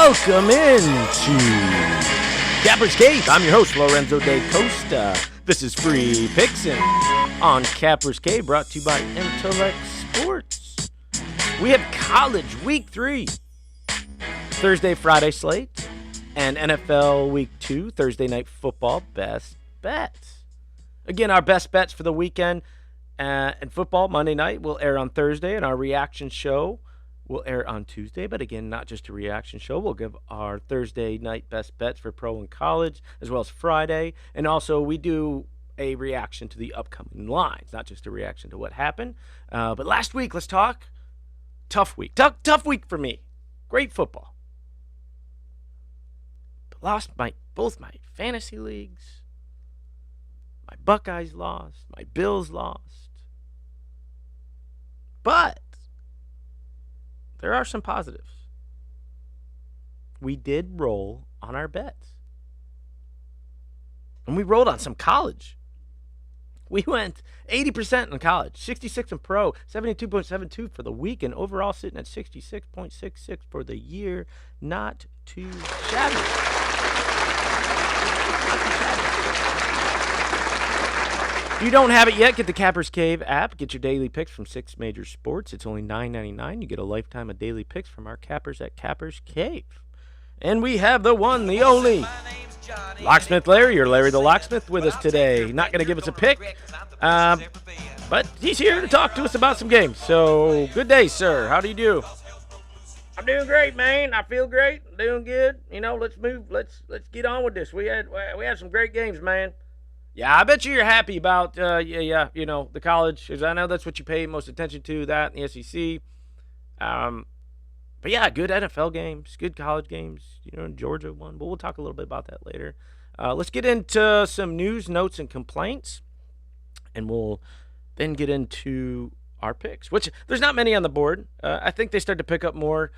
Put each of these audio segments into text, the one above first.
Welcome into Capper's Cave. I'm your host, Lorenzo de Costa. This is Free Picks on Capper's Cave, brought to you by Intellect Sports. We have college week 3, Thursday, Friday slate, and NFL week 2, Thursday night football best bets. Again, our best bets for the weekend and football Monday night will air on Thursday, and our reaction show will air on Tuesday. But again, not just a reaction show. We'll give our Thursday night best bets for pro and college, as well as Friday. And also, we do a reaction to the upcoming lines, not just a reaction to what happened. But last week, let's talk. Tough week. Tough week for me. Great football. Lost both my fantasy leagues. My Buckeyes lost. My Bills lost. But there are some positives. We did roll on our bets. And we rolled on some college. We went 80% in college, 66 in pro, 72.72 for the week, and overall sitting at 66.66 for the year. Not too shabby. If you don't have it yet, get the Capper's Cave app. Get your daily picks from 6 major sports. It's only $9.99. You get a lifetime of daily picks from our Cappers at Capper's Cave. And we have the one, the only, Locksmith Larry, or Larry the Locksmith, with us today. Not going to give us a pick, but he's here to talk to us about some games. So, good day, sir. How do you do? I'm doing great, man. I feel great. I'm doing good. You know, let's move. Let's get on with this. We had some great games, man. Yeah, I bet you're happy about, the college, because I know that's what you pay most attention to, that and the SEC. But yeah, good NFL games, good college games. Georgia won, but we'll talk a little bit about that later. Let's get into some news, notes, and complaints, and we'll then get into our picks, which there's not many on the board. I think they start to pick up more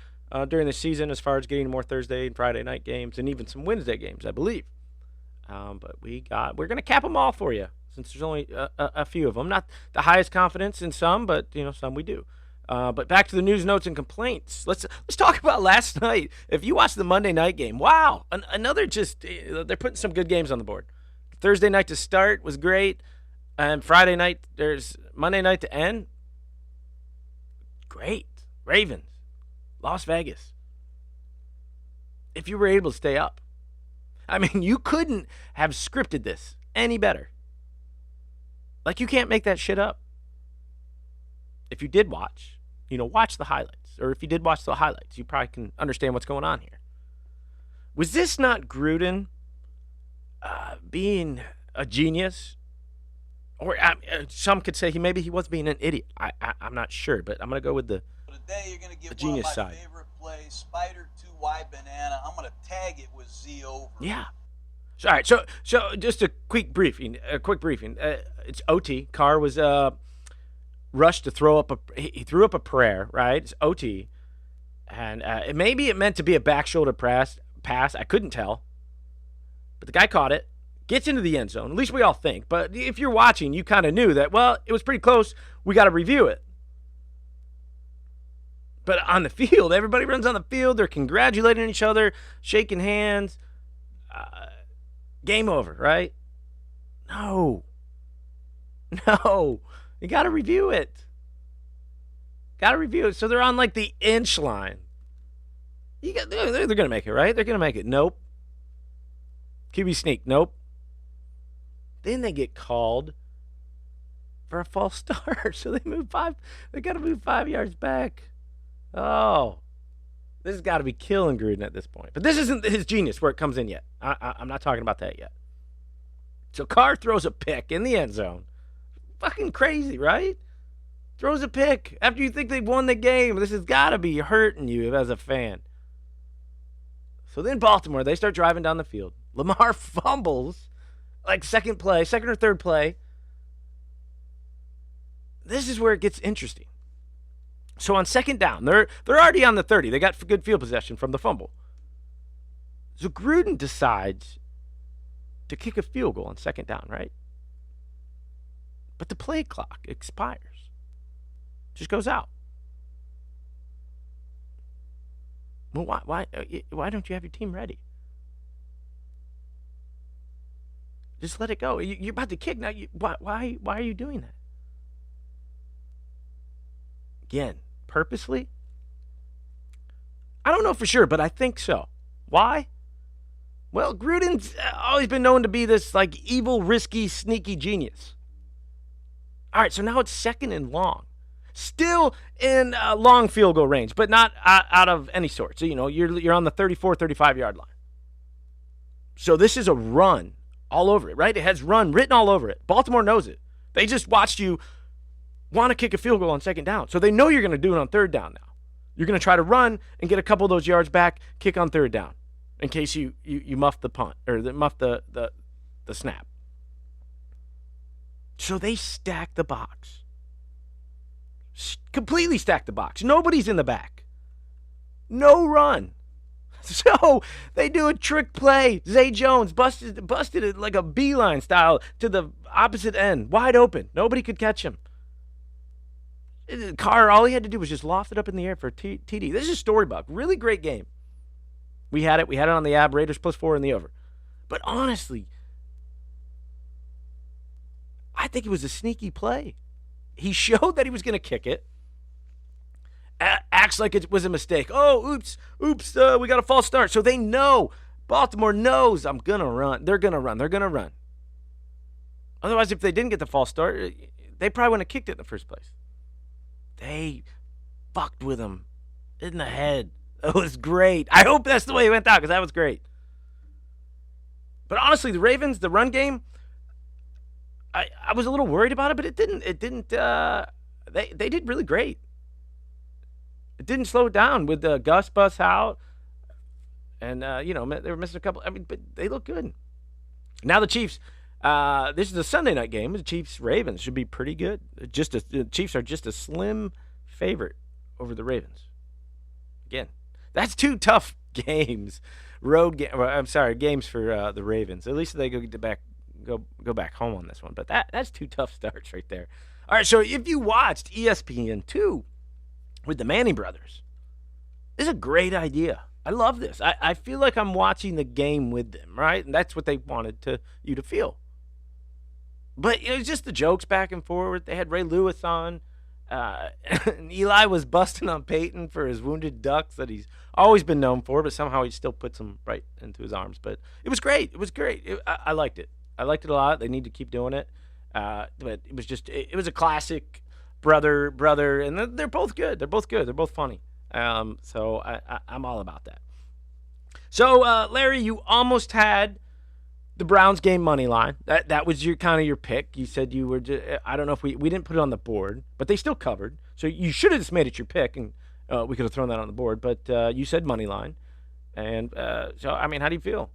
during the season as far as getting more Thursday and Friday night games, and even some Wednesday games, I believe. But we're going to cap them all for you, since there's only a few of them. Not the highest confidence in some, but some we do. But back to the news, notes, and complaints. Let's talk about last night. If you watched the Monday night game, wow, another they're putting some good games on the board. Thursday night to start was great, and Friday night, there's Monday night to end. Great. Ravens, Las Vegas. If you were able to stay up. I mean, you couldn't have scripted this any better. Like, you can't make that shit up. If you did watch, watch the highlights. Or if you did watch the highlights, you probably can understand what's going on here. Was this not Gruden being a genius? Or some could say maybe he was being an idiot. I'm not sure, but I'm going to go with the genius side. Favorite play, Spider 2Y banana. I'm going to tag it with Z over. Yeah. All right. So just a quick briefing. It's OT. Carr was rushed to throw up he threw up a prayer, right? It's OT. And maybe it meant to be a back shoulder pass. I couldn't tell. But the guy caught it. Gets into the end zone. At least we all think. But if you're watching, you kind of knew that, well, it was pretty close. We got to review it. But on the field, everybody runs on the field. They're congratulating each other, shaking hands. Game over, right? No. You got to review it. So they're on like the inch line. They're going to make it, right? They're going to make it. Nope. QB sneak. Nope. Then they get called for a false start. So they got to move 5 yards back. Oh, this has got to be killing Gruden at this point. But this isn't his genius where it comes in yet. I'm not talking about that yet. So Carr throws a pick in the end zone. Fucking crazy, right? Throws a pick after you think they've won the game. This has got to be hurting you as a fan. So then Baltimore, they start driving down the field. Lamar fumbles like second or third play. This is where it gets interesting. So on second down, they're already on the 30. They got good field possession from the fumble. So Gruden decides to kick a field goal on second down, right? But the play clock expires. Just goes out. Well, why don't you have your team ready? Just let it go. You're about to kick now. Why are you doing that? Again, purposely? I don't know for sure, but I think so. Why? Well, Gruden's always been known to be this like evil, risky, sneaky genius. All right, so now it's 2nd and long. Still in long field goal range, but not out of any sort. So, you're on the 34, 35-yard line. So this is a run all over it, right? It has run written all over it. Baltimore knows it. They just watched you want to kick a field goal on 2nd down. So they know you're going to do it on 3rd down now. You're going to try to run and get a couple of those yards back, kick on 3rd down in case you muff the punt or muff the snap. So they stack the box. Completely stack the box. Nobody's in the back. No run. So they do a trick play. Zay Jones busted it like a beeline style to the opposite end, wide open. Nobody could catch him. Carr, all he had to do was just loft it up in the air for a TD. This is storybook. Really great game. We had it on the ab. Raiders +4 in the over. But honestly, I think it was a sneaky play. He showed that he was going to kick it. Acts like it was a mistake. Oh, oops, we got a false start. So they know, Baltimore knows I'm going to run. They're going to run. Otherwise, if they didn't get the false start, they probably wouldn't have kicked it in the first place. They fucked with him in the head. It was great. I hope that's the way it went out because that was great. But honestly, the Ravens, the run game, I was a little worried about it, but it didn't. They did really great. It didn't slow it down with Gus Bus out, and they were missing a couple. But they look good. Now the Chiefs. This is a Sunday night game. The Chiefs-Ravens should be pretty good. The Chiefs are just a slim favorite over the Ravens. Again, that's 2 tough games. Games for the Ravens. At least they go back home on this one. But that's 2 tough starts right there. All right, so if you watched ESPN2 with the Manning brothers, this is a great idea. I love this. I feel like I'm watching the game with them, right? And that's what they wanted you to feel. But it was just the jokes back and forth. They had Ray Lewis on. And Eli was busting on Peyton for his wounded ducks that he's always been known for, but somehow he still puts them right into his arms. But it was great. It was great. I liked it. I liked it a lot. They need to keep doing it. But it was just, it was a classic brother, and they're both good. They're both good. They're both funny. So I'm all about that. So, Larry, you almost had the Browns game money line. That was your pick. You said you were I don't know if we didn't put it on the board, but they still covered. So you should have just made it your pick, and we could have thrown that on the board. But you said money line, and so how do you feel?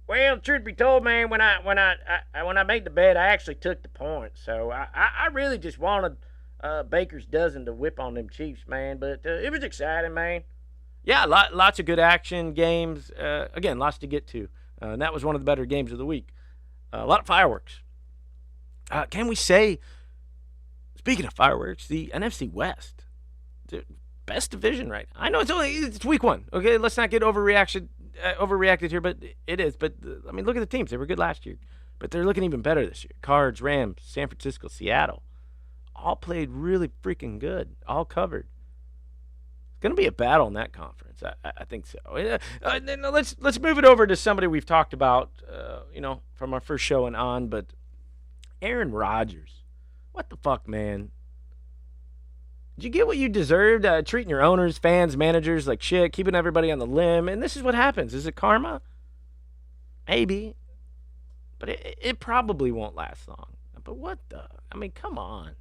Well, truth be told, man, when I made the bet, I actually took the points. So I really just wanted Baker's dozen to whip on them Chiefs, man. But it was exciting, man. Yeah, lots of good action games. Again, lots to get to. And that was one of the better games of the week. A lot of fireworks. Can we say, speaking of fireworks, the NFC West, the best division, right? I know it's week 1. Okay, let's not get overreacted here, but it is. But look at the teams. They were good last year, but they're looking even better this year. Cards, Rams, San Francisco, Seattle, all played really freaking good. All covered. Going to be a battle in that conference. I think so. Let's move it over to somebody we've talked about, from our first show and on. But Aaron Rodgers, what the fuck, man? Did you get what you deserved? Treating your owners, fans, managers like shit, keeping everybody on the limb, and this is what happens. Is it karma? Maybe, but it probably won't last long. But what the? Come on.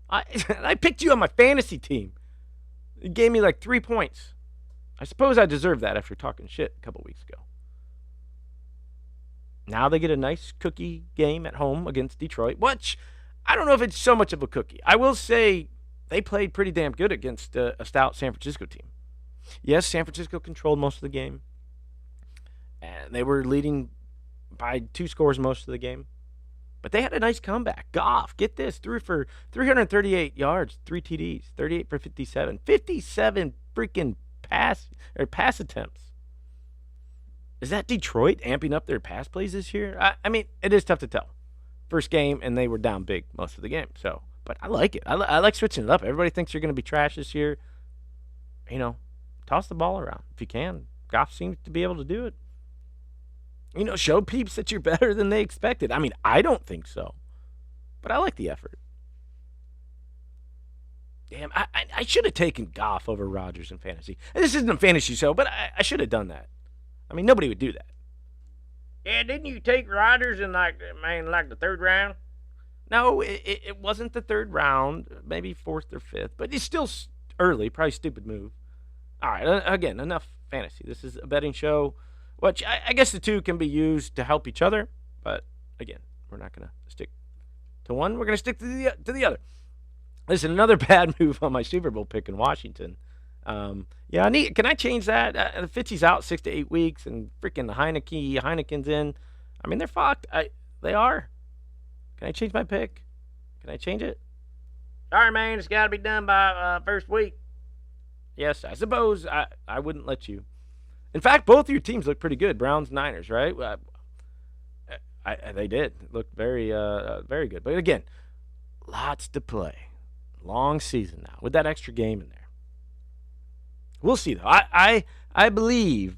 I picked you on my fantasy team. You gave me like 3 points. I suppose I deserve that after talking shit a couple weeks ago. Now they get a nice cookie game at home against Detroit, which I don't know if it's so much of a cookie. I will say they played pretty damn good against a stout San Francisco team. Yes, San Francisco controlled most of the game, and they were leading by 2 scores most of the game. But they had a nice comeback. Goff, get this, threw for 338 yards, 3 TDs, 38 for 57. 57 freaking pass attempts. Is that Detroit amping up their pass plays this year? I mean, it is tough to tell. First game, and they were down big most of the game. So, but I like it. I like switching it up. Everybody thinks you're going to be trash this year. Toss the ball around if you can. Goff seems to be able to do it. Show peeps that you're better than they expected. I mean, I don't think so, but I like the effort. Damn, I should have taken Goff over Rodgers in fantasy. And this isn't a fantasy show, but I should have done that. I mean, nobody would do that. Yeah, didn't you take Rodgers in like the third round? No, it wasn't the third round, maybe fourth or fifth, but it's still early. Probably stupid move. All right, again, enough fantasy. This is a betting show, which I guess the two can be used to help each other. But again, we're not going to stick to one. We're going to stick to the other. Listen, another bad move on my Super Bowl pick in Washington. Can I change that? Fitzy's out 6 to 8 weeks, and freaking Heineken's in. I mean, they're fucked. They are. Can I change my pick? Can I change it? Sorry, man. It's got to be done by first week. Yes, I suppose I wouldn't let you. In fact, both of your teams look pretty good. Browns, Niners, right? They did. Looked very, very good. But again, lots to play. Long season now with that extra game in there. We'll see, though. I believe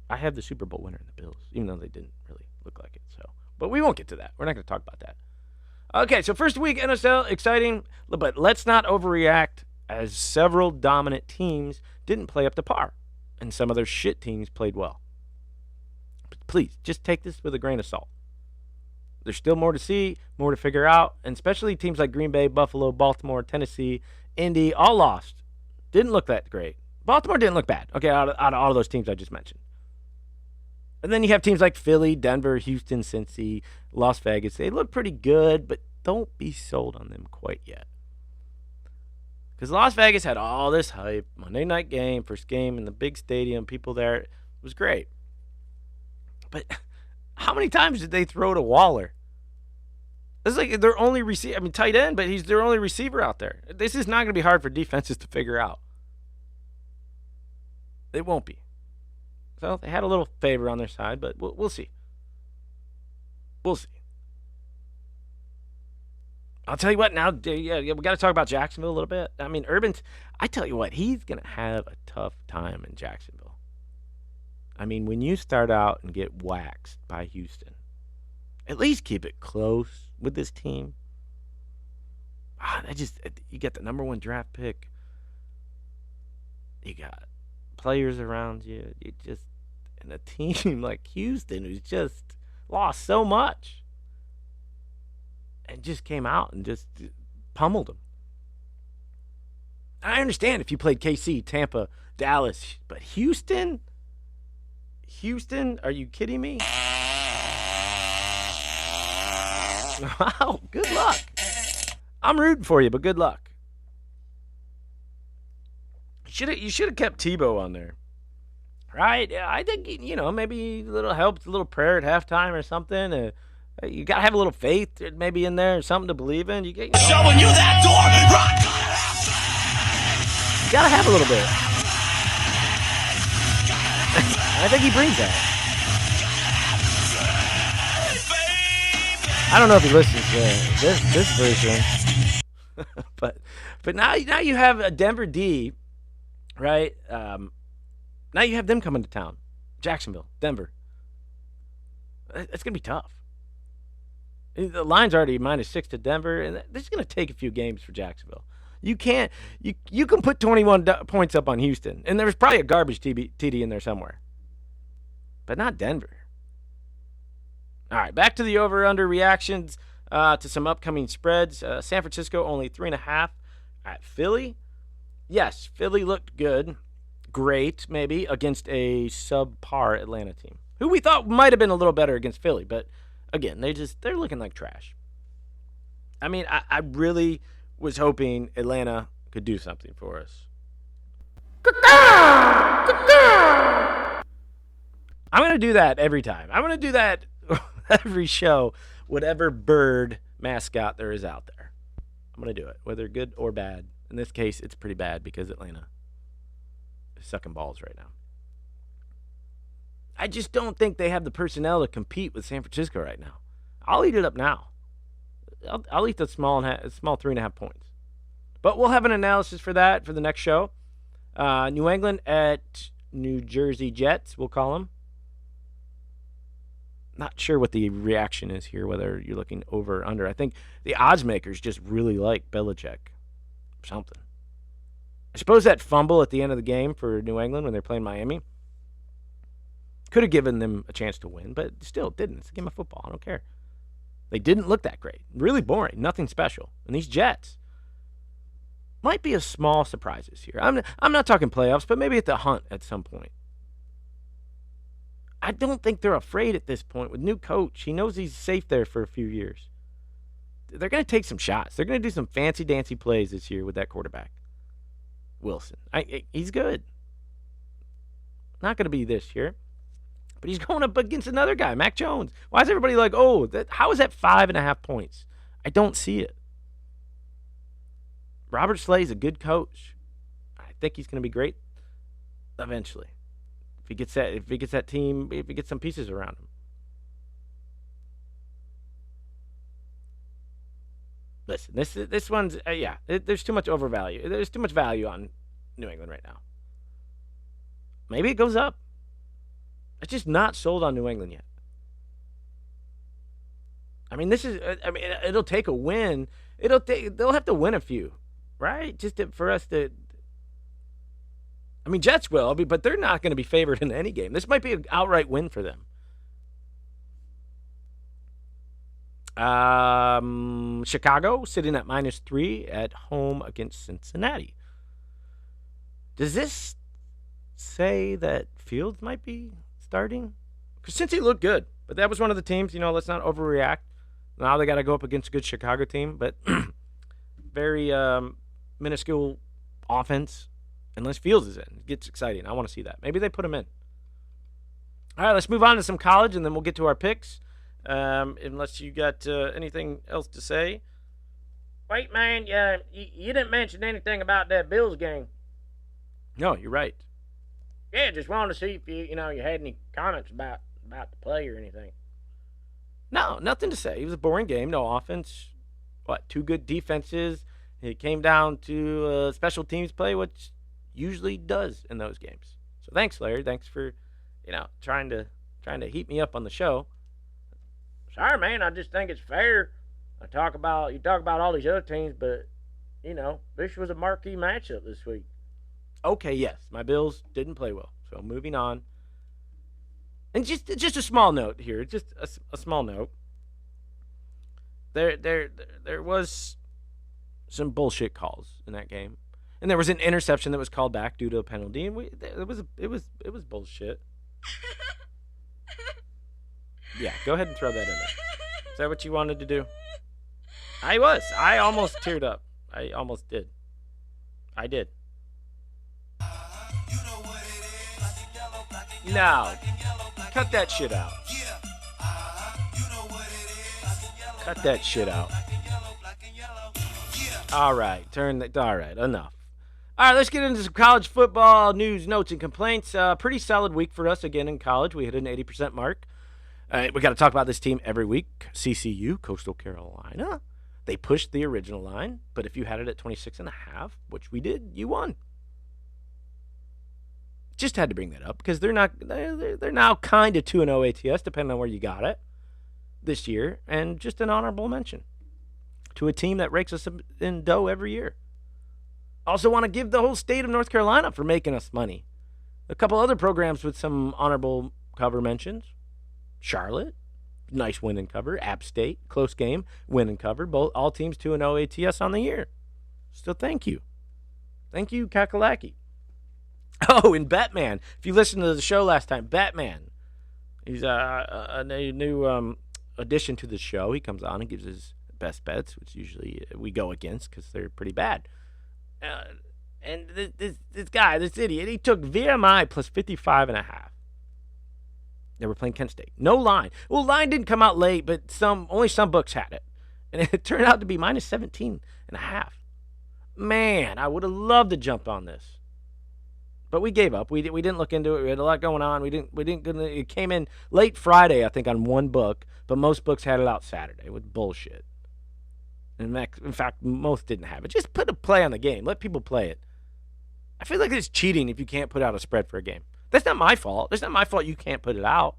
I have the Super Bowl winner in the Bills, even though they didn't really look like it. So, but we won't get to that. We're not going to talk about that. Okay, so first week NFL, exciting, but let's not overreact as several dominant teams didn't play up to par, and some of their shit teams played well. But please, just take this with a grain of salt. There's still more to see, more to figure out, and especially teams like Green Bay, Buffalo, Baltimore, Tennessee, Indy, all lost. Didn't look that great. Baltimore didn't look bad, okay, out of all of those teams I just mentioned. And then you have teams like Philly, Denver, Houston, Cincy, Las Vegas. They look pretty good, but don't be sold on them quite yet. Because Las Vegas had all this hype. Monday night game, first game in the big stadium, people there. It was great. But how many times did they throw to Waller? This is like their only receiver. I mean, tight end, but he's their only receiver out there. This is not going to be hard for defenses to figure out. It won't be. So they had a little favor on their side, but we'll see. We'll see. I'll tell you what now. Yeah, we got to talk about Jacksonville a little bit. I mean, I tell you what, he's going to have a tough time in Jacksonville. I mean, when you start out and get waxed by Houston, at least keep it close with this team. You get the number 1 draft pick. You got players around you. And a team like Houston who's just lost so much and just came out and just pummeled them. I understand if you played KC, Tampa, Dallas, but Houston, are you kidding me? Wow, good luck. I'm rooting for you, but good luck. You should have kept Tebow on there. Right? Yeah, I think, maybe a little help, a little prayer at halftime or something. You got to have a little faith maybe in there, something to believe in. Showing you that door. You got to have a little bit. I think he brings that. I don't know if he listens to this version. but now you have a Denver D, right? Now you have them coming to town. Jacksonville, Denver. It's going to be tough. The line's already -6 to Denver, and this is going to take a few games for Jacksonville. You can put 21 points up on Houston, and there's probably a garbage TD in there somewhere. But not Denver. All right, back to the over-under reactions to some upcoming spreads. San Francisco only 3.5 at Philly. Yes, Philly looked good. Great, maybe, against a subpar Atlanta team, who we thought might have been a little better against Philly. But, again, they're looking like trash. I mean, I really was hoping Atlanta could do something for us. I'm going to do that every time. I'm going to do that every show, whatever bird mascot there is out there. I'm going to do it, whether good or bad. In this case, it's pretty bad because Atlanta is sucking balls right now. I just don't think they have the personnel to compete with San Francisco right now. I'll eat it up now. I'll eat the small 3.5 points. But we'll have an analysis for that for the next show. New England at New Jersey Jets, we'll call them. Not sure what the reaction is here, whether you're looking over or under. I think the odds makers just really like Belichick or something. I suppose that fumble at the end of the game for New England when they're playing Miami could have given them a chance to win, but still didn't. It's a game of football. I don't care. They didn't look that great. Really boring. Nothing special. And these Jets might be a small surprises here. I'm not talking playoffs, but maybe at the hunt at some point. I don't think they're afraid at this point with new coach. He knows he's safe there for a few years. They're going to take some shots. They're going to do some fancy-dancy plays this year with that quarterback, Wilson. He's good. Not going to be this year. But he's going up against another guy, Mac Jones. Why is everybody like, how is that 5.5 points? I don't see it. Robert Slay's a good coach. I think he's going to be great eventually. If he gets that team, if he gets some pieces around him. Listen, this one's there's too much overvalue. There's too much value on New England right now. Maybe it goes up. It's just not sold on New England yet. I mean, it'll take a win. They'll have to win a few, right? For us to. I mean, Jets will, but they're not going to be favored in any game. This might be an outright win for them. Chicago sitting at -3 at home against Cincinnati. Does this say that Fields might be starting? Because Cincy looked good, but that was one of the teams, let's not overreact. Now they got to go up against a good Chicago team, but very minuscule offense. Unless Fields is in. It gets exciting. I want to see that. Maybe they put him in. All right, let's move on to some college, and then we'll get to our picks. Unless you got anything else to say. Wait, man, you didn't mention anything about that Bills game. No, you're right. Yeah, just wanted to see if you had any comments about the play or anything. No, nothing to say. It was a boring game. No offense. Two good defenses. It came down to special teams play, which usually does in those games. So thanks, Larry. Thanks for, trying to heat me up on the show. Sorry, man. I just think it's fair. You talk about all these other teams, but this was a marquee matchup this week. Okay, yes, my Bills didn't play well. So moving on. And just a small note here, just a small note. There was some bullshit calls in that game. And there was an interception that was called back due to a penalty, and it was bullshit. Yeah, go ahead and throw that in there. Is that what you wanted to do? I almost teared up. I almost did. I did. Now, cut that shit out. Cut that shit out. All right, enough. All right, let's get into some college football news, notes, and complaints. Pretty solid week for us again in college. We hit an 80% mark. We got to talk about this team every week. CCU, Coastal Carolina. They pushed the original line, but if you had it at 26.5, which we did, you won. Just had to bring that up because they're now kind of 2-0 ATS, depending on where you got it this year, and just an honorable mention to a team that rakes us in dough every year. Also want to give the whole state of North Carolina for making us money. A couple other programs with some honorable cover mentions. Charlotte, nice win and cover. App State, close game, win and cover. All teams 2-0 ATS on the year. So thank you. Thank you, Kakalaki. Oh, and Batman. If you listened to the show last time, Batman. He's a new addition to the show. He comes on and gives his best bets, which usually we go against because they're pretty bad. And this guy, this idiot, he took VMI plus 55.5. They were playing Kent State. No line. Well, line didn't come out late, but only some books had it. And it turned out to be minus 17.5. Man, I would have loved to jump on this. But we gave up. We didn't look into it. We had a lot going on. It came in late Friday, I think, on one book, but most books had it out Saturday with bullshit. In fact, most didn't have it. Just put a play on the game. Let people play it. I feel like it's cheating if you can't put out a spread for a game. That's not my fault. That's not my fault you can't put it out.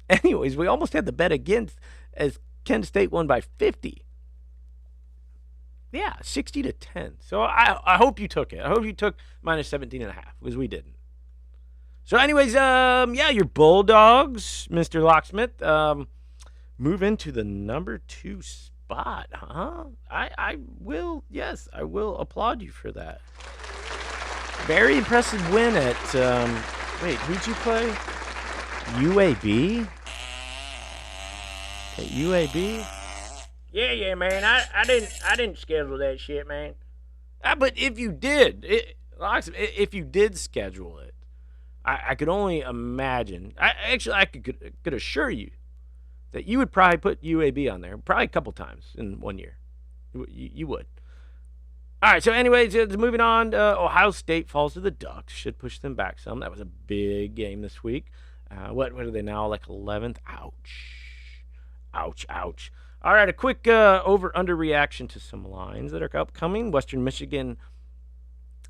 Anyways, we almost had the bet against as Kent State won by 50. Yeah, 60-10. So I hope you took it. I hope you took minus 17.5, because we didn't. So anyways, your Bulldogs, Mr. Locksmith, move into the number 2 spot, huh? I will applaud you for that. Very impressive win at, wait, who'd you play? UAB? At UAB? Yeah, man. I didn't schedule that shit, man. But if you did, if you did schedule it, I could only imagine. I could assure you that you would probably put UAB on there, probably a couple times in 1 year. You would. All right. So, anyways, moving on. Ohio State falls to the Ducks. Should push them back some. That was a big game this week. What are they now? Like 11th? Ouch. All right, a quick over-under reaction to some lines that are upcoming. Western Michigan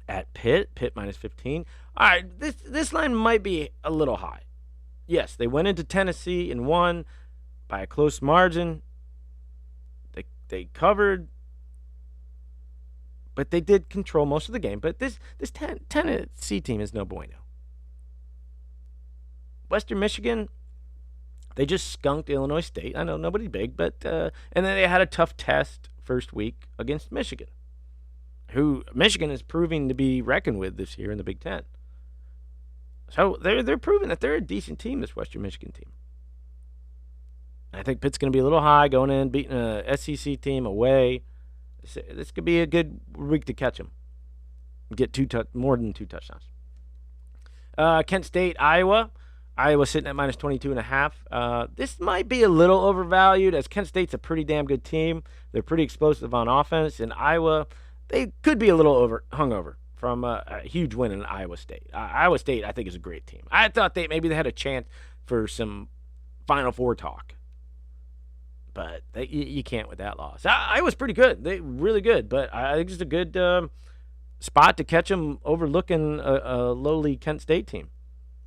at Pitt minus 15. All right, this line might be a little high. Yes, they went into Tennessee and won by a close margin. They covered, but they did control most of the game. But this Tennessee team is no bueno. Western Michigan, they just skunked Illinois State. I know, nobody big, but and then they had a tough test first week against Michigan, who Michigan is proving to be reckoned with this year in the Big Ten. So they're proving that they're a decent team, this Western Michigan team. I think Pitt's going to be a little high going in, beating a SEC team away. This could be a good week to catch them. Get more than 2 touchdowns. Kent State, Iowa. Iowa sitting at minus 22.5. This might be a little overvalued, as Kent State's a pretty damn good team. They're pretty explosive on offense. And Iowa, they could be a little hungover from a huge win in Iowa State. Iowa State, I think, is a great team. I thought maybe they had a chance for some Final Four talk. But you can't with that loss. Iowa's pretty good. They're really good. But I think it's a good spot to catch them overlooking a lowly Kent State team,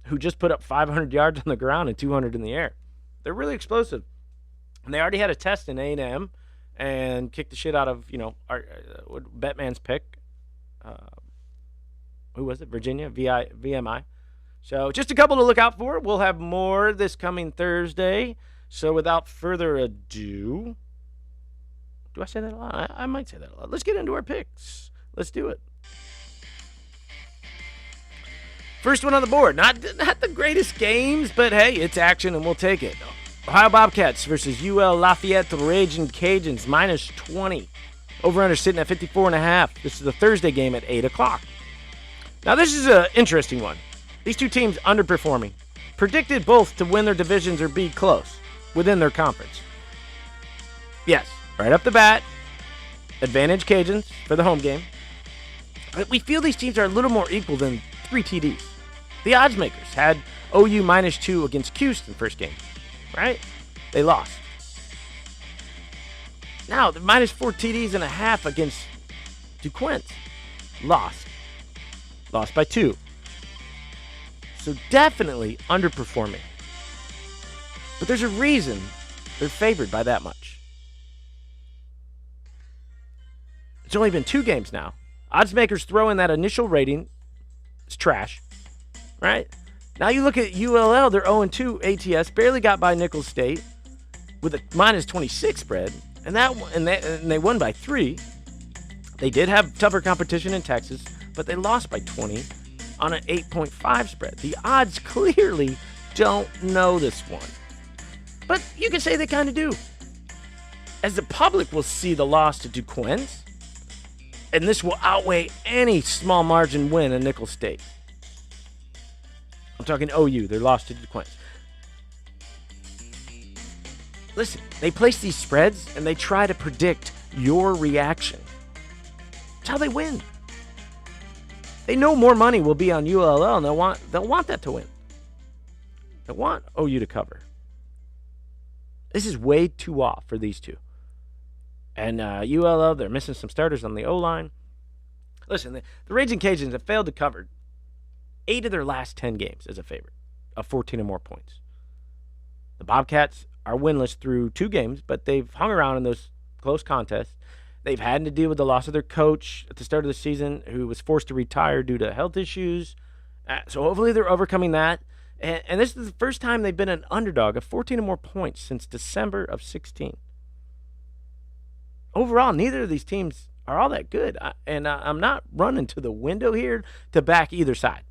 who just put up 500 yards on the ground and 200 in the air. They're really explosive. And they already had a test in A&M and kicked the shit out of, Betman's pick. Who was it? Virginia? VMI. So just a couple to look out for. We'll have more this coming Thursday. So without further ado, do I say that a lot? I might say that a lot. Let's get into our picks. Let's do it. First one on the board. Not the greatest games, but hey, it's action and we'll take it. Ohio Bobcats versus UL Lafayette Raging Cajuns, minus 20. Over-under sitting at 54.5. This is a Thursday game at 8 o'clock. Now, this is an interesting one. These two teams underperforming. Predicted both to win their divisions or be close within their conference. Yes, right up the bat, advantage Cajuns for the home game. But we feel these teams are a little more equal than 3 TDs. The odds makers had OU minus 2 against Houston first game, right? They lost. Now, the minus 4 TDs and a half against DuQuoin. Lost by 2. So definitely underperforming. But there's a reason they're favored by that much. It's only been 2 games now. Odds makers throw in that initial rating. It's trash, right? Now you look at ULL, they're 0-2 ATS, barely got by Nicholls State with a minus 26 spread, and they won by 3. They did have tougher competition in Texas, but they lost by 20 on an 8.5 spread. The odds clearly don't know this one. But you can say they kind of do. As the public will see the loss to DuQuoin, and this will outweigh any small margin win in Nicholls State. I'm talking OU, their loss to DuQuoin. Listen, they place these spreads and they try to predict your reaction. That's how they win. They know more money will be on ULL, and they'll want that to win. They want OU to cover. This is way too off for these two. And ULL, they're missing some starters on the O-line. Listen, the Raging Cajuns have failed to cover 8 of their last 10 games as a favorite of 14 or more points. The Bobcats are winless through 2 games, but they've hung around in those close contests. They've had to deal with the loss of their coach at the start of the season, who was forced to retire due to health issues. So hopefully they're overcoming that. And this is the first time they've been an underdog of 14 or more points since December of 16. Overall, neither of these teams are all that good. I'm not running to the window here to back either side.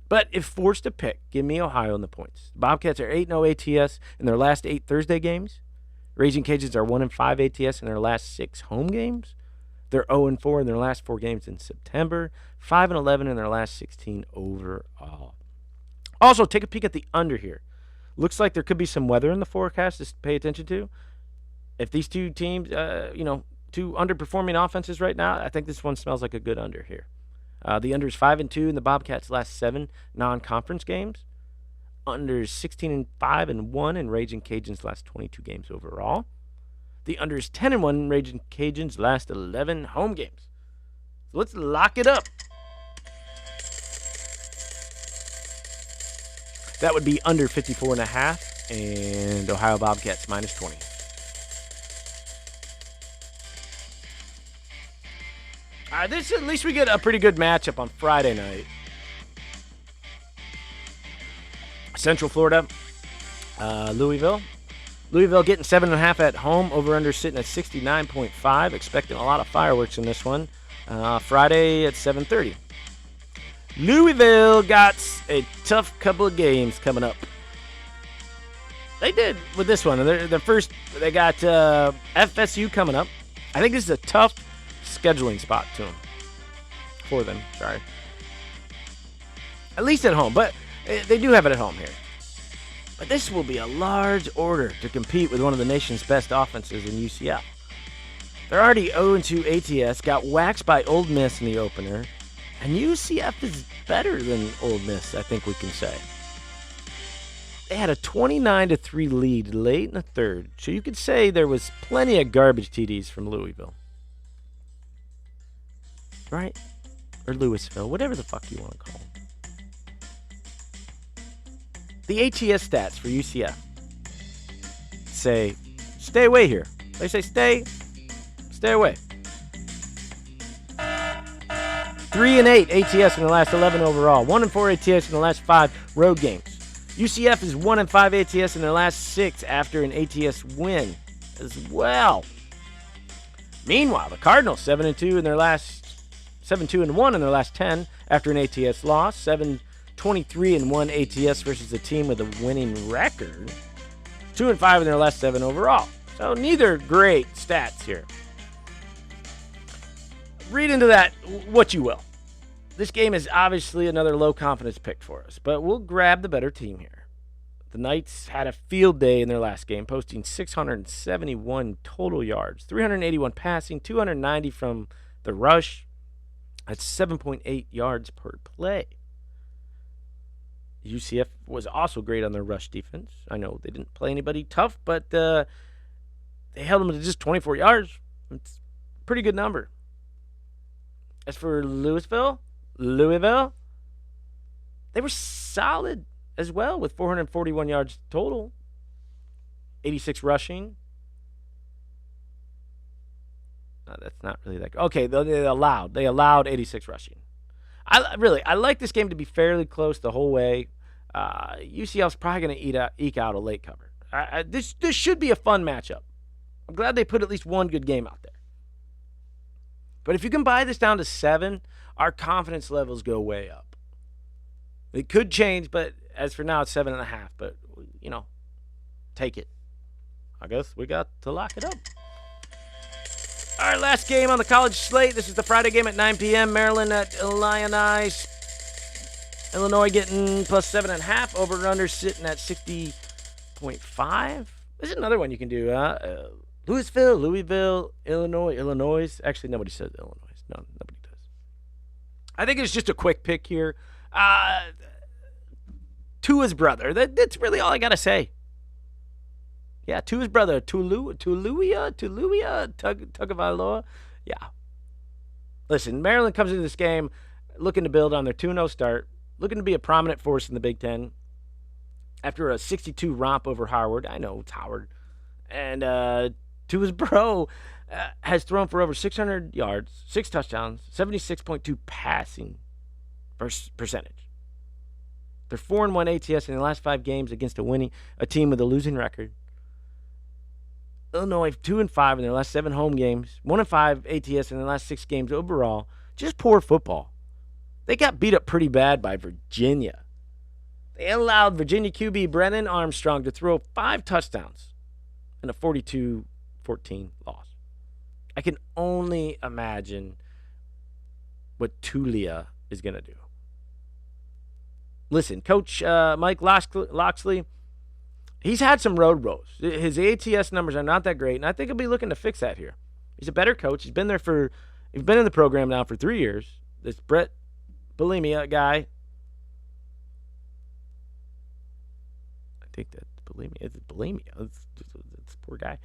But if forced to pick, give me Ohio in the points. The Bobcats are 8-0 ATS in their last 8 Thursday games. Raging Cajuns are 1-5 ATS in their last 6 home games. They're 0-4 in their last 4 games in September. 5-11 in their last 16 overall. Also, take a peek at the under here. Looks like there could be some weather in the forecast to pay attention to. If these two teams, two underperforming offenses right now, I think this one smells like a good under here. The under is 5-2 in the Bobcats' last 7 non-conference games. Under is 16-5-1 in Raging Cajuns' last 22 games overall. The under is 10-1 in Raging Cajuns' last 11 home games. So let's lock it up. That would be under 54.5 and Ohio Bobcats -20. This at least we get a pretty good matchup on Friday night. Central Florida, Louisville. Louisville getting 7.5 at home. Over-under sitting at 69.5. Expecting a lot of fireworks in this one. Friday at 7:30. Louisville got a tough couple of games coming up. They did with this one. They got FSU coming up. I think this is a tough scheduling spot for them. Sorry. At least at home, but they do have it at home here. But this will be a large order to compete with one of the nation's best offenses in UCF. They're already 0-2 ATS, got waxed by Ole Miss in the opener, and UCF is better than Ole Miss, I think we can say. They had a 29-3 lead late in the third, so you could say there was plenty of garbage TDs from Louisville. Right? Or Louisville, whatever the fuck you want to call them. The ATS stats for UCF say, stay away here. They say stay away. 3-8 ATS in the last 11 overall. 1-4 ATS in the last 5 road games. UCF is 1-5 ATS in their last 6 after an ATS win as well. Meanwhile, the Cardinals 7-2 in their last 7-2-1 in their last 10 after an ATS loss. 7-23-1 ATS versus a team with a winning record. 2-5 in their last 7 overall. So neither great stats here. Read into that what you will. This game is obviously another low confidence pick for us, but we'll grab the better team here. The Knights had a field day in their last game, posting 671 total yards, 381 passing, 290 from the rush. That's 7.8 yards per play. UCF was also great on their rush defense. I know they didn't play anybody tough, but they held them to just 24 yards. It's a pretty good number. As for Louisville, they were solid as well with 441 yards total, 86 rushing. No, that's not really that good. Okay, they allowed 86 rushing. I like this game to be fairly close the whole way. UCL's probably going to eke out a late cover. This should be a fun matchup. I'm glad they put at least one good game out there. But if you can buy this down to 7, our confidence levels go way up. It could change, but as for now, it's 7.5. But, take it. I guess we got to lock it up. Our last game on the college slate. This is the Friday game at 9 p.m. Maryland at Illini. Illinois getting plus 7.5. Over and under sitting at 60.5. This is another one you can do. Louisville, Illinois. Actually, nobody says Illinois. No, nobody does. I think it's just a quick pick here. Tua's brother. That's really all I got to say. Yeah, Tua's brother, Tuluia Tagovailoa. Yeah. Listen, Maryland comes into this game looking to build on their 2-0 start, looking to be a prominent force in the Big Ten. After a 62 romp over Howard. I know it's Howard. And Tua's bro has thrown for over 600 yards, 6 touchdowns, 76.2 passing percentage. They're 4-1 ATS in the last 5 games against a team with a losing record. Illinois 2-5 in their last 7 home games, 1-5 ATS in the last 6 games overall. Just poor football. They got beat up pretty bad by Virginia. They allowed Virginia QB Brennan Armstrong to throw 5 touchdowns in a 42-14 loss. I can only imagine what Tulia is going to do. Listen, Coach Mike Loxley, he's had some road woes. His ATS numbers are not that great, and I think he'll be looking to fix that here. He's a better coach. He's been in the program now for 3 years. This Brett Bulimia guy, I think that's bulimia. It's bulimia. It's poor guy.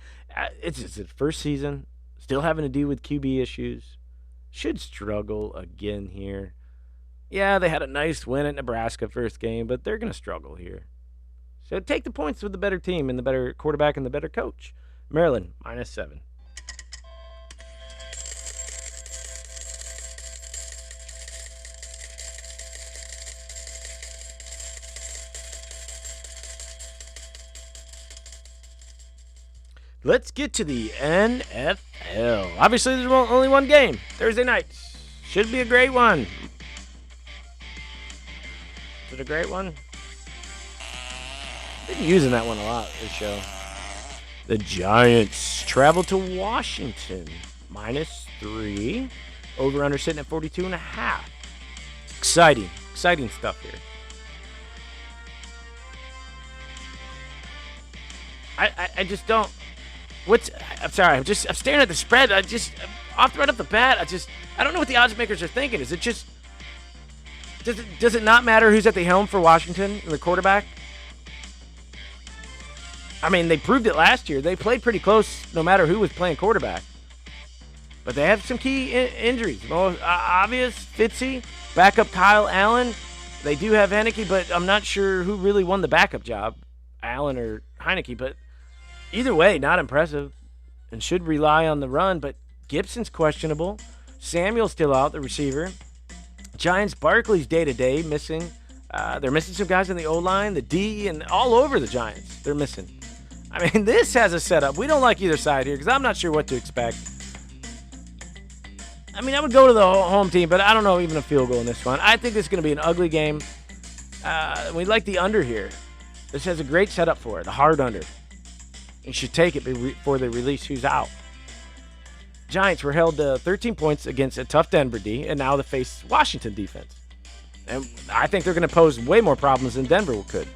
It's his first season. Still having to deal with QB issues. Should struggle again here. Yeah, they had a nice win at Nebraska first game, but they're going to struggle here. So take the points with the better team and the better quarterback and the better coach. Maryland, -7. Let's get to the NFL. Obviously, there's only one game. Thursday night. Should be a great one. Is it a great one? I've been using that one a lot this show. The Giants travel to Washington. -3. Over-under sitting at 42.5. Exciting stuff here. I just don't. I'm sorry. I'm staring at the spread. Right off the bat. I don't know what the odds makers are thinking. Is it just? Does it not matter who's at the helm for Washington, the quarterback? I mean, they proved it last year. They played pretty close no matter who was playing quarterback. But they have some key injuries. Most obvious, Fitzy, backup Kyle Allen. They do have Heineke, but I'm not sure who really won the backup job, Allen or Heineke. But either way, not impressive and should rely on the run. But Gibson's questionable. Samuel's still out, the receiver. Giants, Barkley's day-to-day missing. They're missing some guys in the O-line, the D, and all over the Giants. They're missing. I mean, this has a setup. We don't like either side here because I'm not sure what to expect. I mean, I would go to the home team, but I don't know even a field goal in this one. I think this is going to be an ugly game. We like the under here. This has a great setup for it, the hard under. You should take it before they release who's out. Giants were held to 13 points against a tough Denver D, and now they face Washington defense. And I think they're going to pose way more problems than Denver could.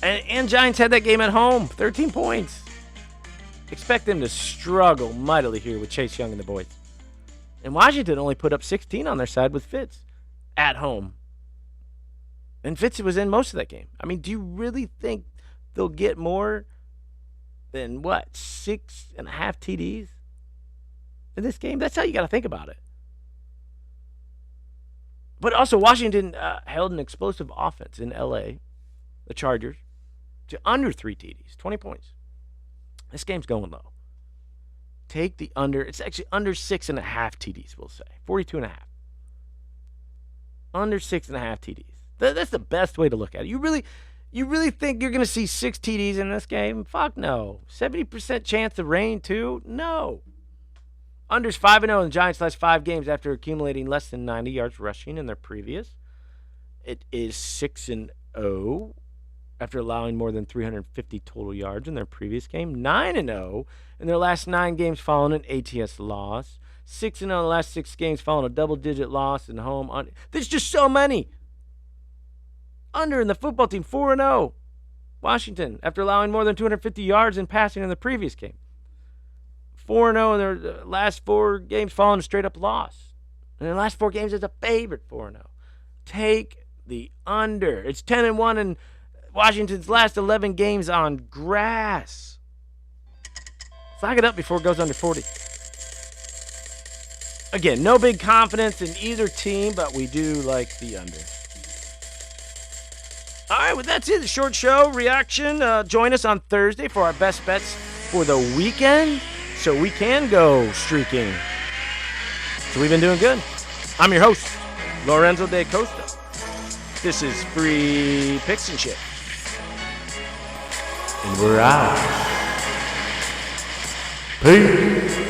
And Giants had that game at home, 13 points. Expect them to struggle mightily here with Chase Young and the boys. And Washington only put up 16 on their side with Fitz at home. And Fitz was in most of that game. I mean, do you really think they'll get more than, 6.5 TDs in this game? That's how you got to think about it. But also, Washington held an explosive offense in L.A., the Chargers, to under 3 TDs, 20 points. This game's going low. Take the under. It's actually under 6.5 TDs, we'll say. 42.5. Under 6.5 TDs. That's the best way to look at it. You really think you're going to see 6 TDs in this game? Fuck no. 70% chance of rain, too? No. Under's 5-0 in the Giants' last 5 games after accumulating less than 90 yards rushing in their previous. It is 6-0 after allowing more than 350 total yards in their previous game. 9-0 in their last 9 games following an ATS loss. 6-0 in the last 6 games following a double-digit loss in home. There's just so many. Under in the football team, 4-0. Washington, after allowing more than 250 yards in passing in the previous game. 4-0 in their last 4 games, following a straight-up loss. In their last 4 games, it's a favorite 4-0. Take the under. It's 10-1 in Washington's last 11 games on grass. Flag it up before it goes under 40. Again, no big confidence in either team, but we do like the under. All right, well, that's it. The short show reaction. Join us on Thursday for our best bets for the weekend so we can go streaking. So we've been doing good. I'm your host, Lorenzo de Costa. This is Free Picks and Shit. And we're out. Peace.